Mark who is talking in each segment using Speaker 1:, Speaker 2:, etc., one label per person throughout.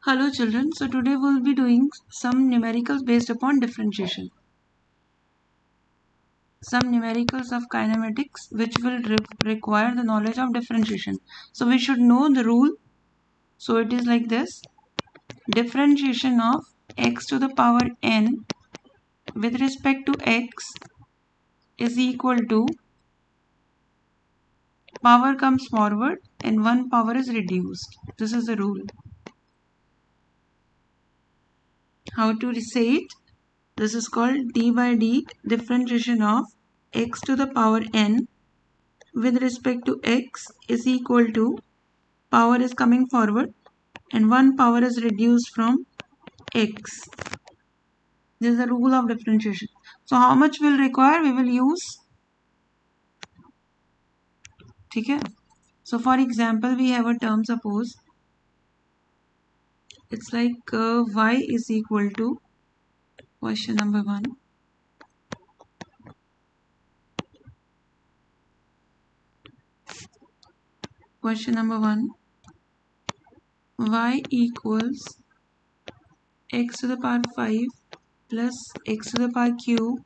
Speaker 1: Hello children, so today we'll be doing some numericals based upon differentiation. Some numericals of kinematics which will require the knowledge of differentiation. So we should know the rule. So it is like this. Differentiation of x to the power n with respect to x is equal to power comes forward and one power is reduced. This is the rule. How to say it? This is called d by d differentiation of x to the power n with respect to x is equal to power is coming forward and one power is reduced from x. This is the rule of differentiation. So how much we'll require? We will use. Okay. So for example, we have a term, suppose it's like y is equal to question number 1. Question number 1. Y equals x to the power 5 plus x to the power cube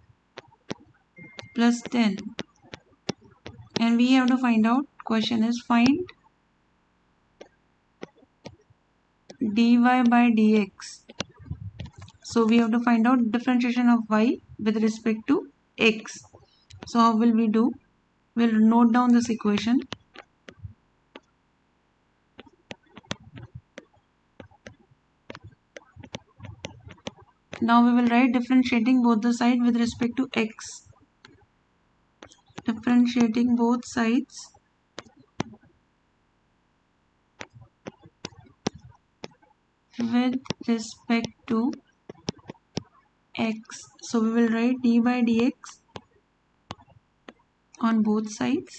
Speaker 1: plus 10. And we have to find out, question is find dy by dx. So we have to find out differentiation of y with respect to x. So how will we do? We'll note down this equation. Now we will write differentiating both the sides with respect to x. Differentiating both sides with respect to x. So we will write d by dx on both sides.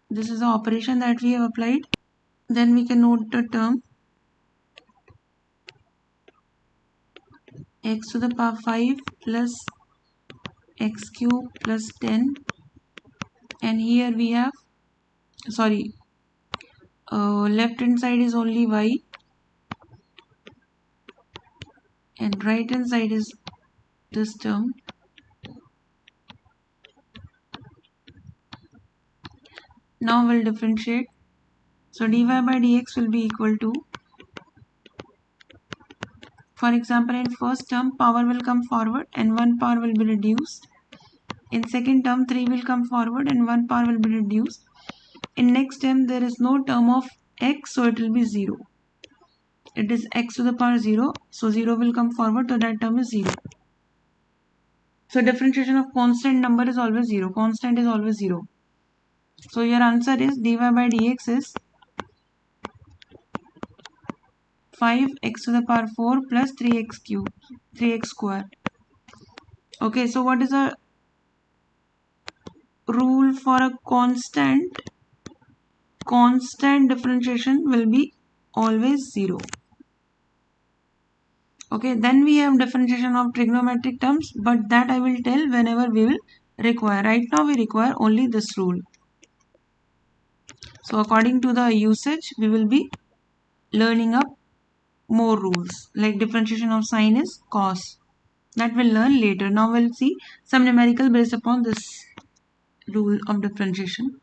Speaker 1: This is the operation that we have applied. Then we can note the term x to the power 5 plus x cube plus 10, and here we have, sorry, left hand side is only y and right hand side is this term. Now we'll differentiate. So dy by dx will be equal to, for example, in first term power will come forward and one power will be reduced. In second term 3 will come forward and one power will be reduced. In next term there is no term of x, so it will be 0. It is x to the power 0, so 0 will come forward, so that term is 0. So differentiation of constant number is always 0. Constant is always 0. So your answer is dy by dx is 5x to the power 4 plus 3x cube, 3x square. Okay, so what is the rule for a constant? Constant differentiation will be always 0. Okay, then we have differentiation of trigonometric terms, but that I will tell whenever we will require. Right now we require only this rule. So according to the usage, we will be learning up more rules, like differentiation of sine is cos. That we'll learn later. Now we'll see some numerical based upon this rule of differentiation.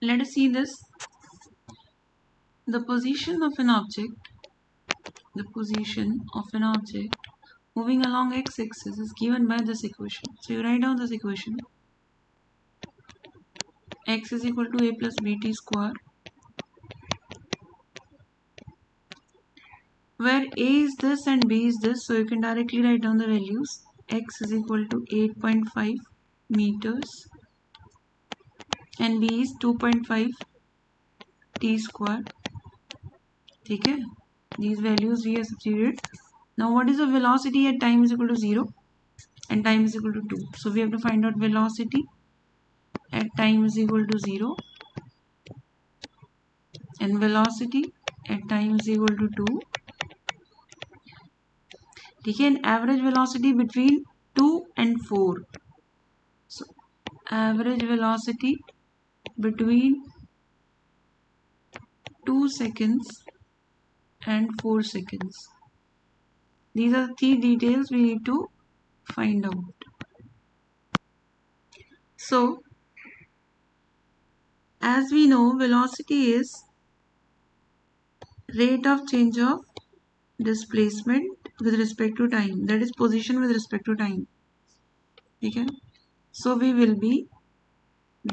Speaker 1: Let us see this. The position of an object moving along x-axis is given by this equation. So you write down this equation. X is equal to a plus bt square, where a is this and b is this, so you can directly write down the values. X is equal to 8.5 meters and b is 2.5 t square. Okay, these values we have substituted. Now what is the velocity at time is equal to 0 and time is equal to 2? So we have to find out velocity at time is equal to 0 and velocity at time is equal to 2. ठीक है, and average velocity between 2 and 4. So average velocity between 2 seconds and 4 seconds. These are the three details we need to find out. So, as we know, velocity is rate of change of displacement with respect to time, that is position with respect to time. Okay, so we will be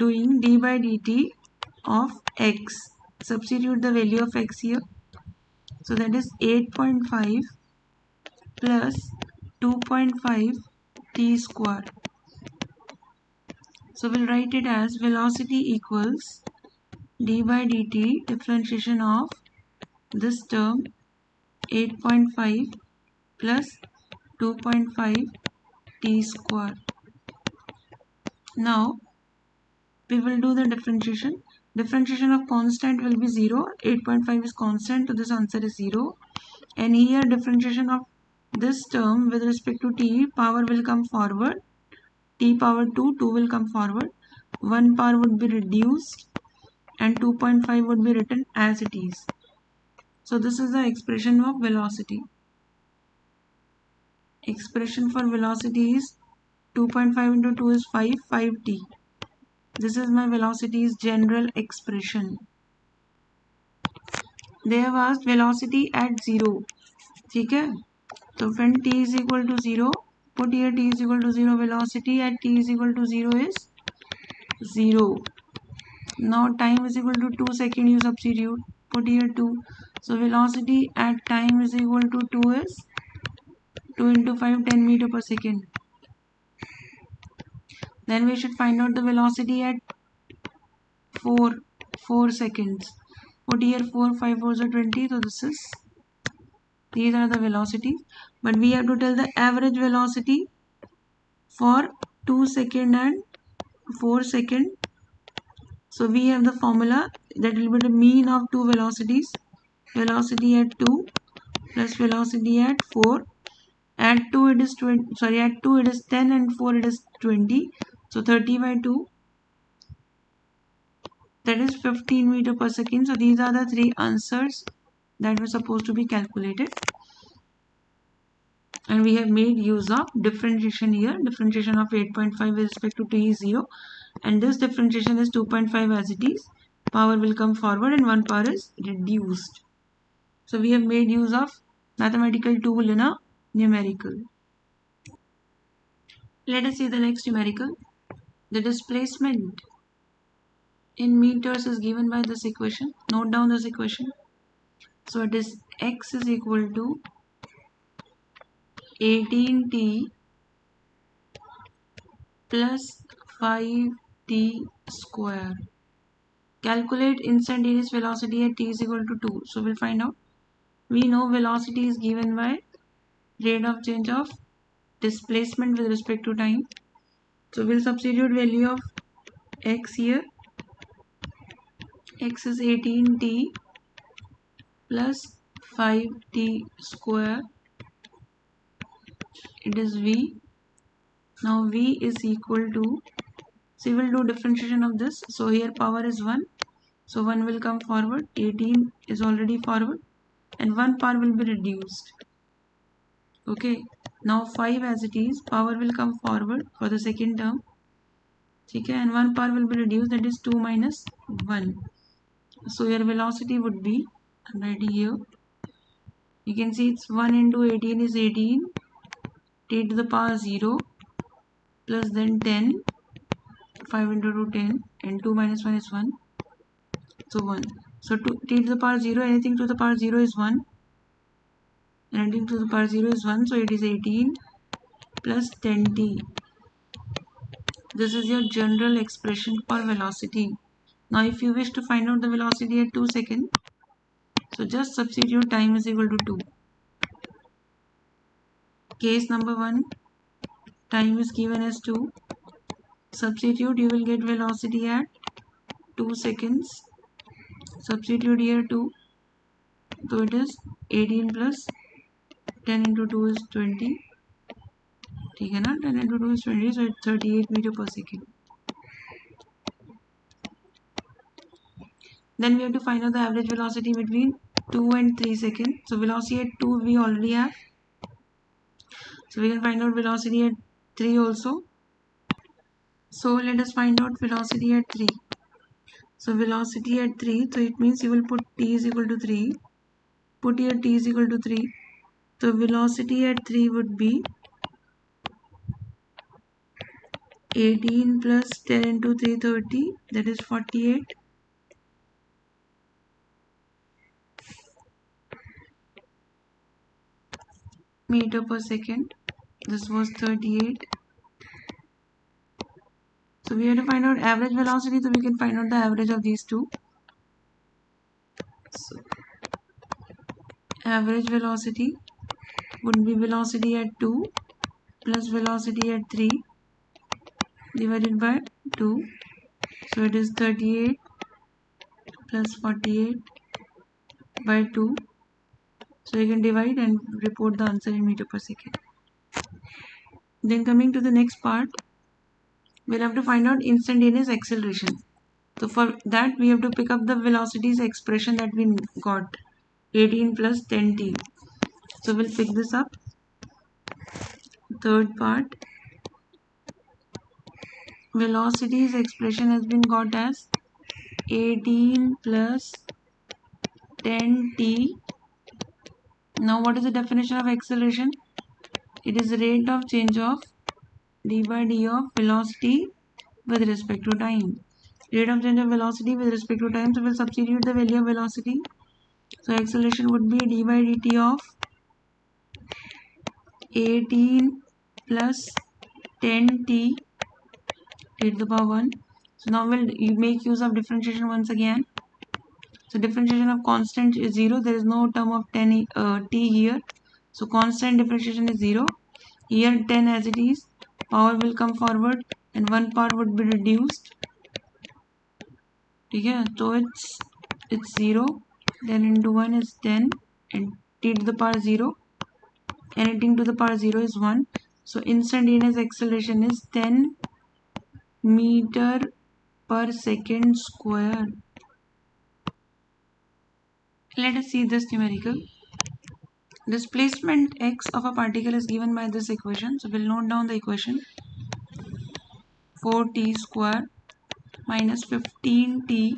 Speaker 1: doing d by dt of x. Substitute the value of x here, so that is 8.5 plus 2.5 t square. So we'll write it as velocity equals d by dt differentiation of this term 8.5 plus 2.5 t square. Now we will do the differentiation. Differentiation of constant will be 0. 8.5 is constant, so this answer is 0. And here differentiation of this term with respect to t, power will come forward. T power 2 will come forward. 1 power would be reduced and 2.5 would be written as it is. So this is the expression of velocity. Expression for velocity is 2.5 into 2 is 5t. This is my velocity's general expression. They have asked velocity at 0. Okay? So when t is equal to 0, put here t is equal to 0, velocity at t is equal to 0 is 0. Now time is equal to 2 seconds, you substitute, put here 2. So velocity at time is equal to 2 is 2 into 5, 10 meter per second. Then we should find out the velocity at 4 seconds. Put here 4, 5 4s are 20. So these are the velocities. But we have to tell the average velocity for 2 second and 4 second. So we have the formula that will be the mean of two velocities. Velocity at 2 plus velocity at 4. At 2 it is 20. Sorry, at 2 it is 10 and 4 it is 20. So 30 by 2, that is 15 meter per second. So these are the three answers that were supposed to be calculated. And we have made use of differentiation here. Differentiation of 8.5 with respect to t is 0. And this differentiation is 2.5 as it is. Power will come forward and 1 power is reduced. So we have made use of mathematical tool in a numerical. Let us see the next numerical. The displacement in meters is given by this equation. Note down this equation. So it is x is equal to 18t plus 5t square. Calculate instantaneous velocity at t is equal to 2. So we'll find out. We know velocity is given by rate of change of displacement with respect to time. So we'll substitute value of x here. X is 18t plus 5t square. It is v. Now v is equal to, so we will do differentiation of this. So here power is 1. So 1 will come forward. 18 is already forward. And 1 power will be reduced. Okay. Now 5 as it is. Power will come forward for the second term. Okay. And 1 power will be reduced. That is 2 minus 1. So your velocity would be, I'm writing here. You can see it's 1 into 18 is 18. T to the power 0 plus then 10. 5 into 2 10 and 2 minus 1 is 1. So 1. So t to the power 0, anything to the power 0 is 1. And anything to the power 0 is 1. So it is 18 plus 10t. This is your general expression for velocity. Now if you wish to find out the velocity at 2 seconds, so just substitute time is equal to 2. Case number 1, time is given as 2. Substitute, you will get velocity at 2 seconds. Substitute here 2. So it is 18 plus 10 into 2 is 20. ठीक है ना, 10 into 2 is 20, so it's 38 meter per second. Then we have to find out the average velocity between 2 and 3 seconds. So velocity at 2 we already have. So we can find out velocity at 3 also. So let us find out velocity at 3. So velocity at 3, so it means you will put t is equal to 3. Put here t is equal to 3. So velocity at 3 would be 18 plus 10 into 330, that is 48 meter per second. This was 38. So we have to find out average velocity, so we can find out the average of these two. So average velocity would be velocity at 2 plus velocity at 3 divided by 2. So it is 38 plus 48 by 2. So you can divide and report the answer in meter per second. Then coming to the next part, we'll have to find out instantaneous acceleration. So for that we have to pick up the velocities expression that we got, 18 plus 10t. So we'll pick this up. Third part, velocities expression has been got as 18 plus 10t. Now what is the definition of acceleration? It is the rate of change of d by d of velocity with respect to time. Rate of change of velocity with respect to time, so we'll substitute the value of velocity. So acceleration would be d by dt of 18 plus 10t t to the power 1. So now we'll make use of differentiation once again. So differentiation of constant is 0. There is no term of 10 t here. So constant differentiation is 0. Here 10 as it is. Power will come forward and one part would be reduced. Okay, so it's 0. 10 into 1 is 10 and t to the power 0. Anything to the power 0 is 1. So instantaneous acceleration is 10 meter per second square. Let us see this numerical. Displacement x of a particle is given by this equation. So we'll note down the equation. 4t square minus 15t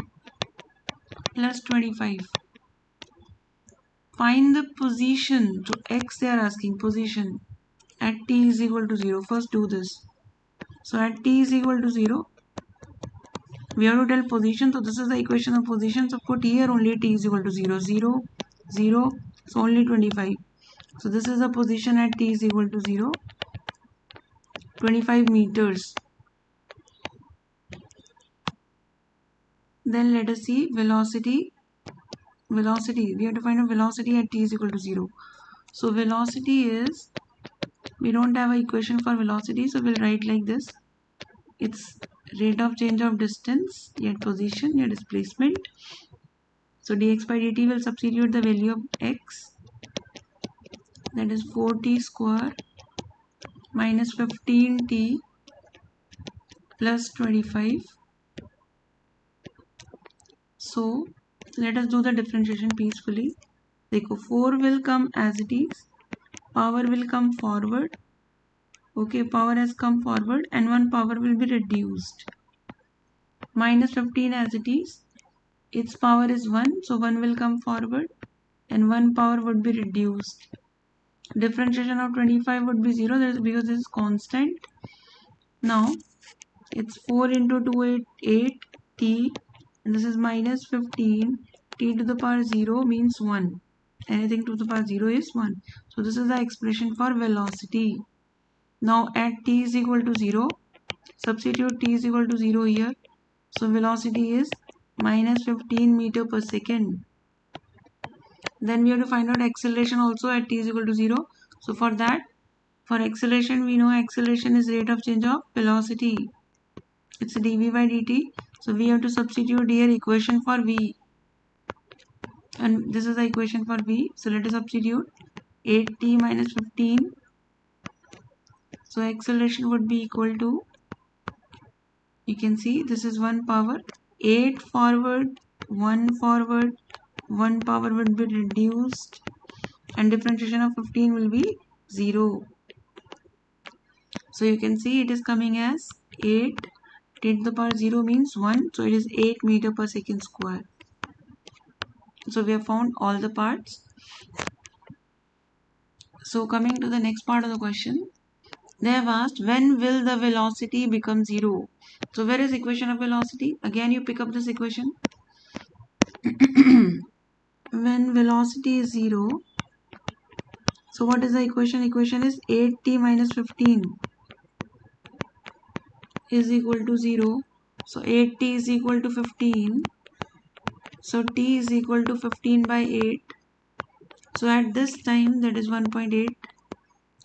Speaker 1: plus 25. Find the position. So x they are asking position at t is equal to 0. First do this. So at t is equal to 0, we have to tell position. So this is the equation of position. So put here only t is equal to 0, 0, 0. So only 25. So this is the position at t is equal to 0, 25 meters. Then let us see velocity. Velocity, we have to find a velocity at t is equal to 0. So velocity is, we don't have an equation for velocity, so we'll write like this. It's rate of change of distance, yet position, yet displacement. So dx by dt will substitute the value of x, that is 4t square minus 15t plus 25. So let us do the differentiation peacefully. देखो 4 will come as it is, power will come forward. Okay, power has come forward and one power will be reduced. Minus 15 as it is, its power is 1, so 1 will come forward and one power would be reduced. Differentiation of 25 would be 0, that is because this is constant. Now it's 4 into 2, 8 t, and this is minus 15 t to the power 0 means 1. Anything to the power 0 is 1. So this is the expression for velocity. Now at t is equal to 0, substitute t is equal to 0 here. So velocity is minus 15 meter per second. Then we have to find out acceleration also at t is equal to 0. So for that, for acceleration, we know acceleration is rate of change of velocity. It's dv by dt. So we have to substitute here equation for v. And this is the equation for v. So let us substitute 8t minus 15. So acceleration would be equal to, you can see this is one power 8 forward 1 forward, 1 power will be reduced, and differentiation of 15 will be 0. So you can see it is coming as 8. 10 to the power 0 means 1. So it is 8 meter per second square. So we have found all the parts. So coming to the next part of the question, they have asked when will the velocity become 0. So where is equation of velocity? Again you pick up this equation. When velocity is 0, so what is the equation? Equation is 8t minus 15 is equal to 0. So 8t is equal to 15. So t is equal to 15 by 8. So at this time, that is 1.8.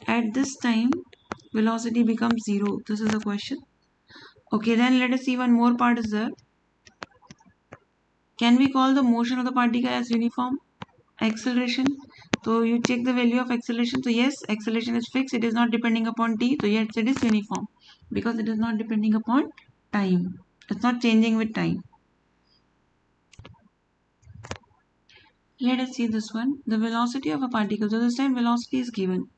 Speaker 1: At this time, velocity becomes 0. This is the question. Okay, then let us see one more part is there. Can we call the motion of the particle as uniform? Acceleration. So you check the value of acceleration. So yes, acceleration is fixed. It is not depending upon t. So yes, it is uniform because it is not depending upon time. It's not changing with time. Let us see this one. The velocity of a particle. So this time velocity is given.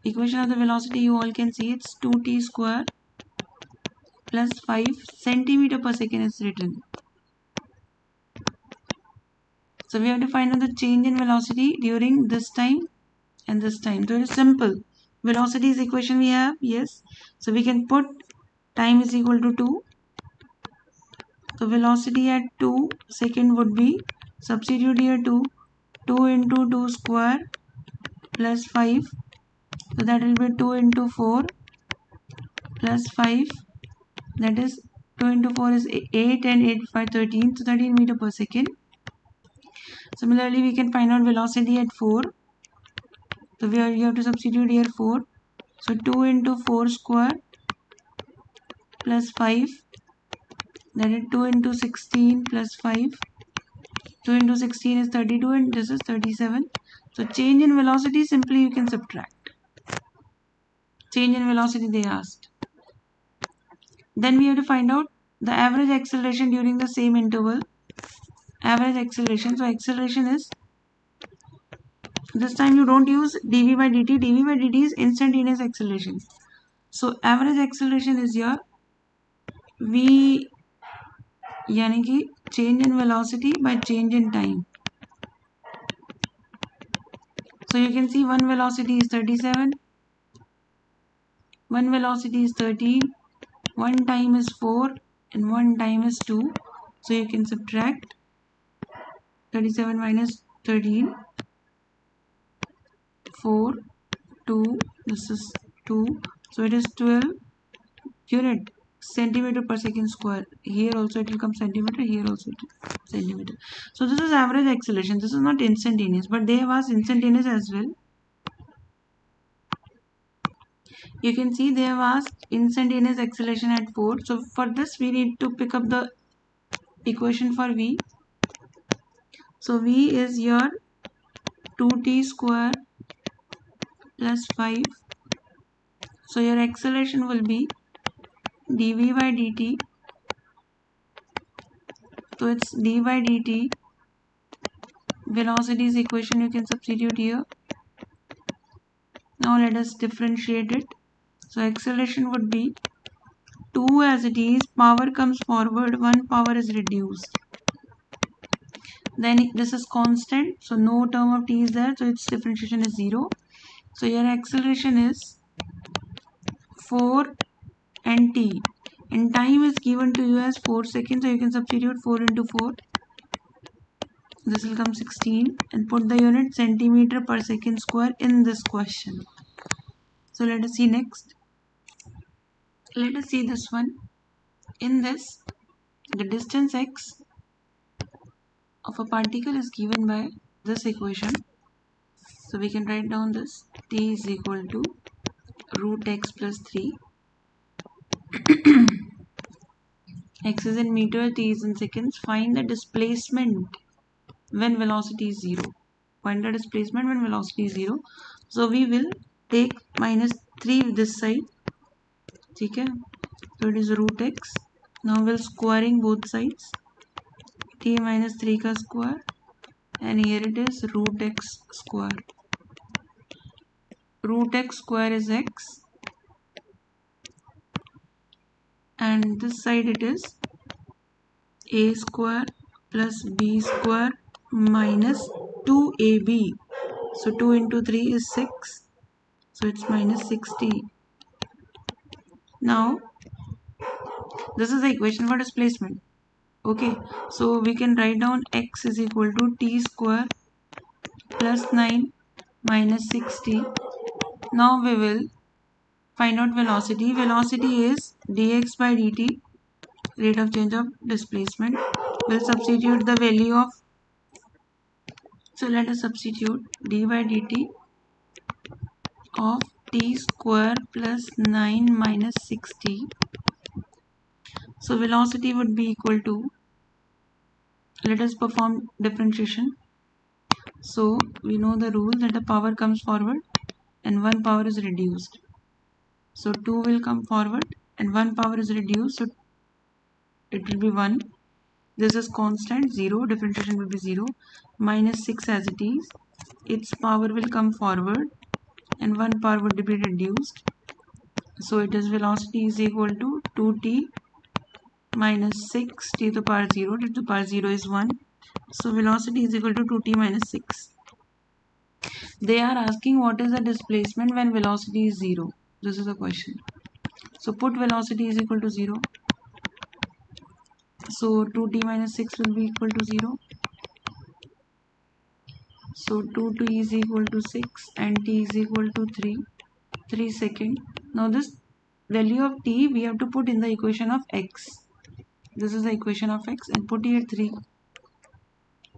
Speaker 1: Equation of the velocity you all can see it's 2t square plus 5 centimeter per second is written. So we have to find out the change in velocity during this time and this time. So it is simple. Velocity is equation we have, yes. So we can put time is equal to 2. So velocity at 2 second would be, substitute here 2 into 2 square plus 5. So that will be 2 into 4 plus 5. That is 2 into 4 is 8 and 8 by 13. So 13 meter per second. Similarly, we can find out velocity at 4. So you have to substitute here 4. So 2 into 4 square plus 5. That is 2 into 16 plus 5. 2 into 16 is 32 and this is 37. So change in velocity simply you can subtract. Change in velocity they asked. Then we have to find out the average acceleration during the same interval. Average acceleration. So acceleration is, this time you don't use dv by dt. dv by dt is instantaneous acceleration. So average acceleration is your v, यानी कि change in velocity by change in time. So you can see one velocity is 37, one velocity is 13, one time is 4 and one time is 2. So you can subtract 37 minus 13, 4, 2, this is 2. So it is 12 unit centimeter per second square. Here also it will come centimeter, here also centimeter. So this is average acceleration. This is not instantaneous, but they have asked instantaneous as well. You can see they have asked instantaneous acceleration at 4. So for this we need to pick up the equation for v. So v is your 2t square plus 5. So your acceleration will be dv by dt. So it's d by dt. Velocity is equation you can substitute here. Now let us differentiate it. So acceleration would be 2 as it is, power comes forward, 1 power is reduced. Then this is constant, so no term of t is there, so its differentiation is 0. So your acceleration is 4 and t. And time is given to you as 4 seconds, so you can substitute 4 into 4. This will come 16 and put the unit centimeter per second square in this question. So let us see next. Let us see this one. In this, the distance x of a particle is given by this equation. So we can write down this. T is equal to root x plus 3. X is in meter, t is in seconds. Find the displacement when velocity is 0. Find the displacement when velocity is 0. So we will take minus 3 this side. Okay. So it is root x. Now we'll squaring both sides. t minus 3 का square, and here it is root x square. Root x square is x, and this side it is a square plus b square minus 2ab. So 2 into 3 is 6, so it's minus 60. Now this is the equation for displacement. Okay, so we can write down x is equal to t square plus 9 minus 60. Now we will find out velocity. Velocity is dx by dt, rate of change of displacement. We'll substitute the value of, so let us substitute d by dt of t square plus 9 minus 60. So velocity would be equal to, let us perform differentiation. So we know the rule that the power comes forward and one power is reduced. So 2 will come forward and one power is reduced, so it will be 1. This is constant, 0, differentiation will be 0, minus 6 as it is. Its power will come forward and one power would be reduced. So it is velocity is equal to 2t minus 6 t to the power 0, t to the power 0 is 1. So velocity is equal to 2t minus 6. They are asking what is the displacement when velocity is 0. This is the question. So put velocity is equal to 0. So 2t minus 6 will be equal to 0. So 2t is equal to 6 and t is equal to 3 seconds. Now this value of t we have to put in the equation of x. This is the equation of x and put here 3.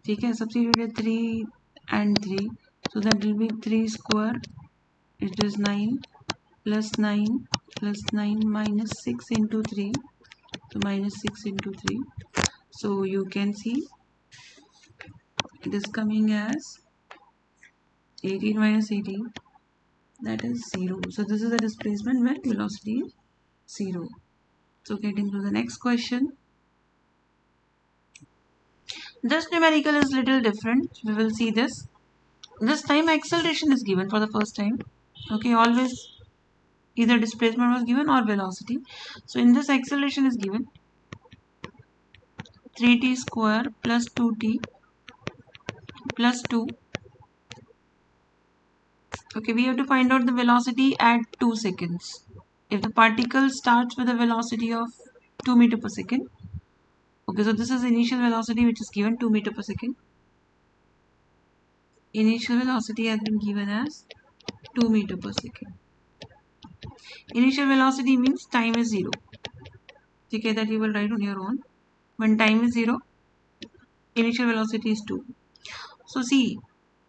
Speaker 1: Okay, substitute 3 and 3. So that will be 3 square. It is 9 plus 9 plus 9 minus 6 into 3. So minus 6 into 3. So you can see it is coming as 18 minus 18, that is 0. So this is the displacement when velocity is 0. So getting to the next question. This numerical is little different. We will see this. This time acceleration is given for the first time. Okay, always either displacement was given or velocity. So in this acceleration is given 3t square plus 2t plus 2. Okay, we have to find out the velocity at 2 seconds. If the particle starts with a velocity of 2 meter per second. Okay, so this is initial velocity which is given 2 meter per second. Initial velocity has been given as 2 meter per second. Initial velocity means time is 0. Okay, that you will write on your own. When time is 0, initial velocity is 2. So see,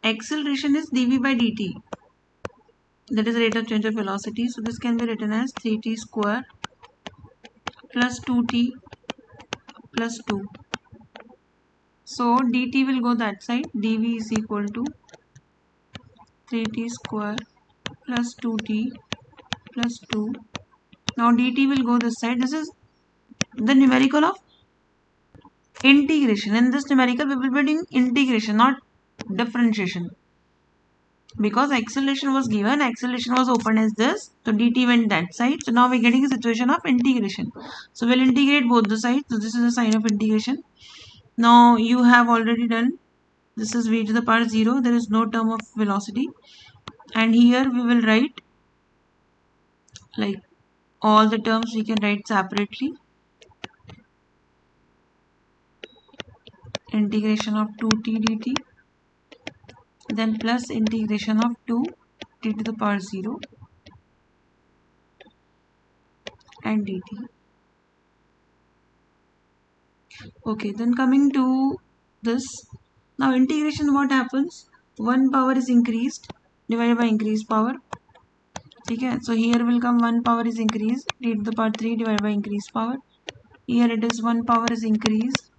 Speaker 1: acceleration is dv by dt. That is rate of change of velocity. So this can be written as 3t square plus 2t plus 2. So dt will go that side. dv is equal to 3t square plus 2t plus 2. Now dt will go this side. This is the numerical of integration. In this numerical we will be doing integration, not differentiation. Because acceleration was given, acceleration was open as this, so dt went that side. So now we're getting a situation of integration. So we'll integrate both the sides. So this is the sign of integration. Now you have already done, this is v to the power 0. There is no term of velocity, and here we will write like all the terms we can write separately. Integration of 2t dt, then plus integration of 2 t to the power 0 and dt. Okay, then coming to this, now integration, what happens? One power is increased divided by increased power. Okay, so here will come one power is increased t to the power 3 divided by increased power. Here it is one power is increased,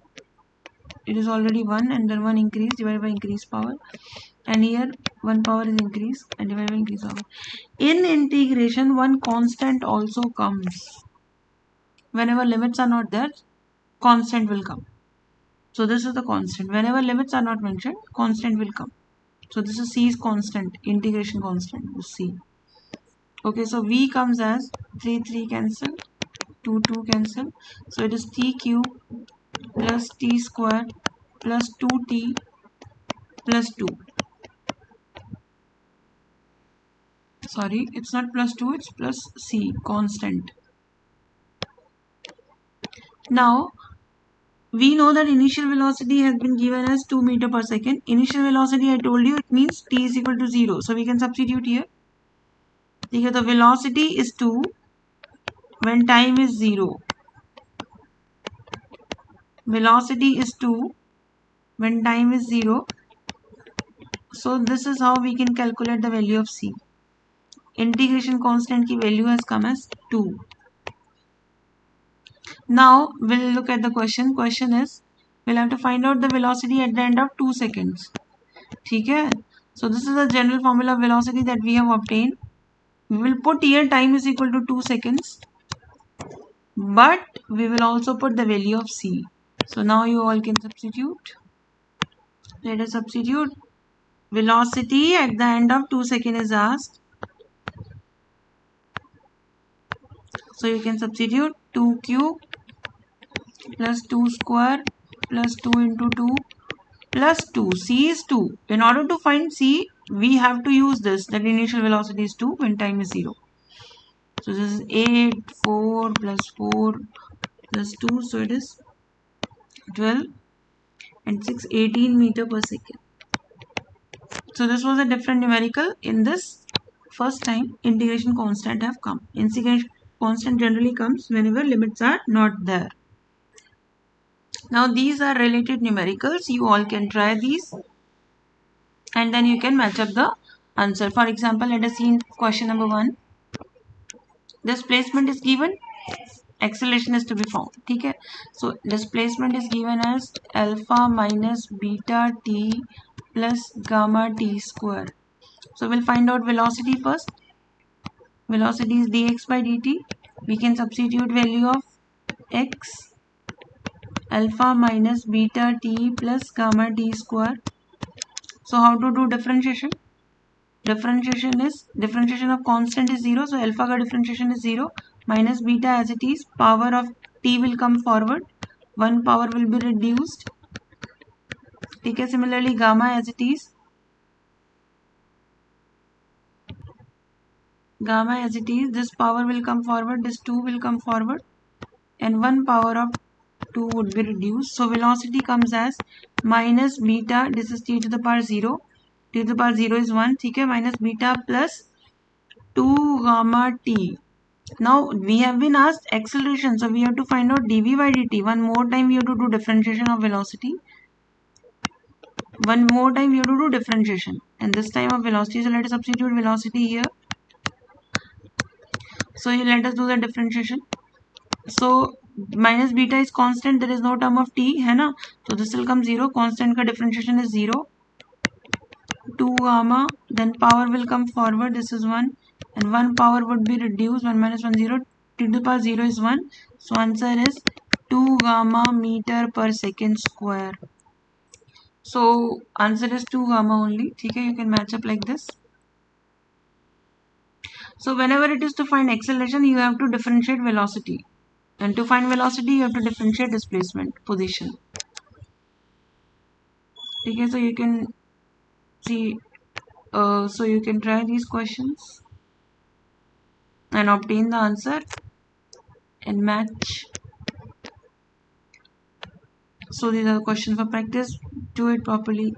Speaker 1: it is already 1 and then 1 increased divided by increased power, and here one power is increased and divided by increased power. In integration one constant also comes. Whenever limits are not there, constant will come. So this is the constant. Whenever limits are not mentioned, constant will come. So this is C is constant, integration constant is C. Okay, so V comes as 3 cancel, 2 cancel. So it is T cube plus T square plus 2T plus 2. Sorry, it's not plus 2, it's plus C, constant. Now, we know that initial velocity has been given as 2 meter per second. Initial velocity, I told you, it means T is equal to 0. So we can substitute here. Okay, the velocity is 2 when time is 0. Velocity is 2 when time is 0. So this is how we can calculate the value of C. Integration constant की value has come as 2. Now we'll look at the question. Question is, we'll have to find out the velocity at the end of 2 seconds. ठीक है? So this is the general formula of velocity that we have obtained. We will put here time is equal to 2 seconds. But we will also put the value of C. So now you all can substitute. Let us substitute. Velocity at the end of 2 seconds is asked. So you can substitute 2 cube plus 2 square plus 2 into 2 plus 2. C is 2. In order to find C, we have to use this, that initial velocity is 2 when time is 0. So this is 8, 4 plus 4 plus 2. So it is 12 and 6, 18 meter per second. So this was a different numerical. In this first time, integration constant have come. Integration constant generally comes whenever limits are not there. Now these are related numericals. You all can try these and then you can match up the answer. For example, let us see in question number 1. Displacement is given, acceleration is to be found. Okay? So displacement is given as alpha minus beta t plus gamma t square. So we'll find out velocity first. Velocity is dx by dt. We can substitute value of x alpha minus beta t plus gamma t square. So how to do differentiation? Differentiation of constant is 0. So alpha ka differentiation is 0 minus beta as it is. Power of t will come forward. One power will be reduced. Okay, similarly gamma as it is. Gamma as it is. This power will come forward. This 2 will come forward. And one power of 2 would be reduced. So velocity comes as minus beta. This is t to the power 0. T to the power 0 is 1. Okay, minus beta plus 2 gamma t. Now we have been asked acceleration, so we have to find out dv by dt. One more time we have to do differentiation of velocity. One more time we have to do differentiation, and this time of velocity. So let us substitute velocity here. So let us do the differentiation. So minus beta is constant. There is no term of t, है ना? So this will come 0. Constant का differentiation is 0. 2 gamma. Then power will come forward. This is 1. And one power would be reduced. 1 minus 1 0. T to the power 0 is 1. So answer is 2 gamma meter per second square. So answer is 2 gamma only. Okay, you can match up like this. So whenever it is to find acceleration, you have to differentiate velocity. And to find velocity, you have to differentiate displacement position. Okay, so you can see, so you can try these questions and obtain the answer and match. So these are the questions for practice. Do it properly.